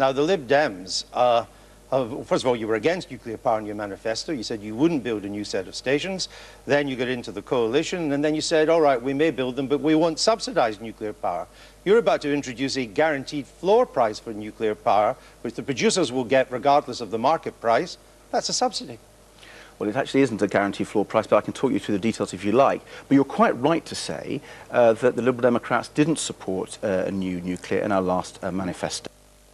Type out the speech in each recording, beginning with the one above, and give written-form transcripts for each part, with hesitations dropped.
Now, the Lib Dems, first of all, you were against nuclear power in your manifesto. You said you wouldn't build a new set of stations. Then you got into the coalition, and then you said, all right, we may build them, but we won't subsidize nuclear power. You're about to introduce a guaranteed floor price for nuclear power, which the producers will get regardless of the market price. That's a subsidy. Well, it actually isn't a guaranteed floor price, but I can talk you through the details if you like. But you're quite right to say that the Liberal Democrats didn't support a new nuclear in our last manifesto,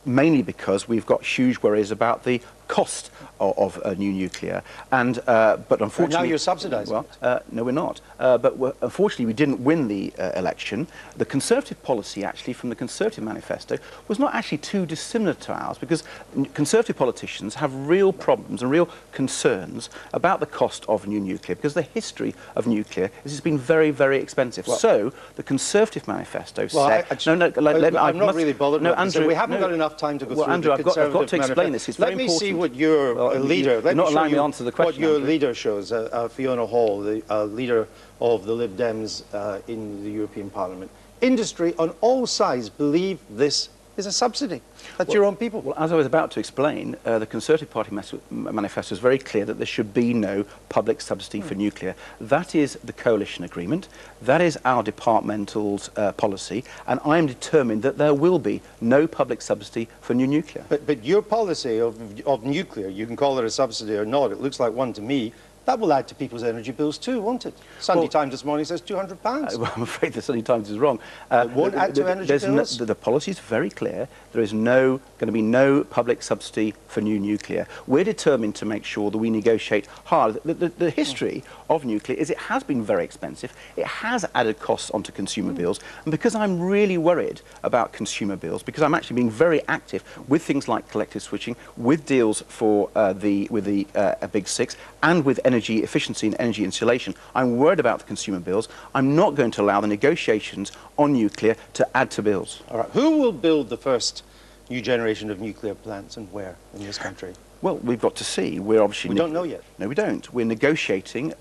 mainly because we've got huge worries about the cost of new nuclear, and but unfortunately now you're subsidising. Well, no, we're not. But unfortunately, we didn't win the election. The Conservative policy, actually, from the Conservative manifesto, was not actually too dissimilar to ours, because Conservative politicians have real problems and real concerns about the cost of new nuclear, because the history of nuclear is it's been very, very expensive. Well, so the Conservative manifesto said, I'm not really bothered. No, about Andrew, this. We haven't got enough time to go through Andrew, the Conservative I've got to explain this. It's very important. Let me see what your leader. You're not allowing me to answer the question. What your leader shows, Fiona Hall, the leader of the Lib Dems in the European Parliament. Industry on all sides believe this is a subsidy. That's your own people. Well, as I was about to explain, the Conservative Party manifesto is very clear that there should be no public subsidy for nuclear. That is the coalition agreement. That is our departmental's policy, and I am determined that there will be no public subsidy for new nuclear. But your policy of nuclear, you can call it a subsidy or not, it looks like one to me. That will add to people's energy bills too, won't it? Sunday Times this morning says £200. Well, I'm afraid the Sunday Times is wrong. It won't add to energy bills? The policy is very clear. There is going to be no public subsidy for new nuclear. We're determined to make sure that we negotiate hard. The history of nuclear is it has been very expensive. It has added costs onto consumer bills. And because I'm really worried about consumer bills, because I'm actually being very active with things like collective switching, with deals for the Big Six, and with energy efficiency and energy insulation, I'm worried about the consumer bills. I'm not going to allow the negotiations on nuclear to add to bills. All right. Who will build the first new generation of nuclear plants and where in this country? Well, we've got to see. We're obviously... We don't know yet. No, we don't. We're negotiating.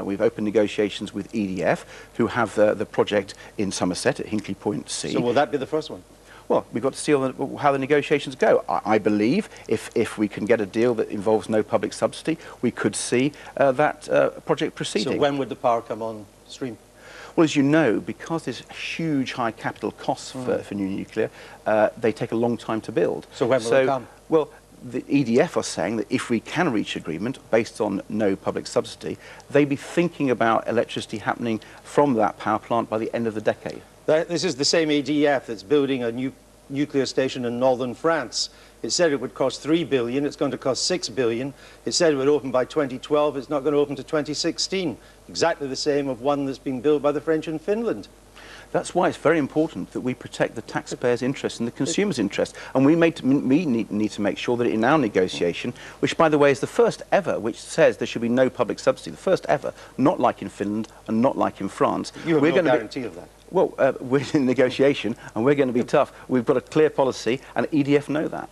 We've opened negotiations with EDF, who have the project in Somerset at Hinkley Point C. So will that be the first one? Well, we've got to see how the negotiations go. I believe if we can get a deal that involves no public subsidy, we could see that project proceeding. So when would the power come on stream? Well, as you know, because there's huge high capital costs for new nuclear, they take a long time to build. So when will it come? Well, the EDF are saying that if we can reach agreement based on no public subsidy, they'd be thinking about electricity happening from that power plant by the end of the decade. This is the same EDF that's building a new nuclear station in northern France. It said it would cost $3 billion. It's going to cost $6 billion. It said it would open by 2012. It's not going to open to 2016. Exactly the same of one that's being built by the French in Finland. That's why it's very important that we protect the taxpayers' interest and the consumers' interest. And we need to make sure that in our negotiation, which, by the way, is the first ever, which says there should be no public subsidy, the first ever, not like in Finland and not like in France. You have no guarantee of that. Well, we're in negotiation and we're going to be tough. We've got a clear policy and EDF know that.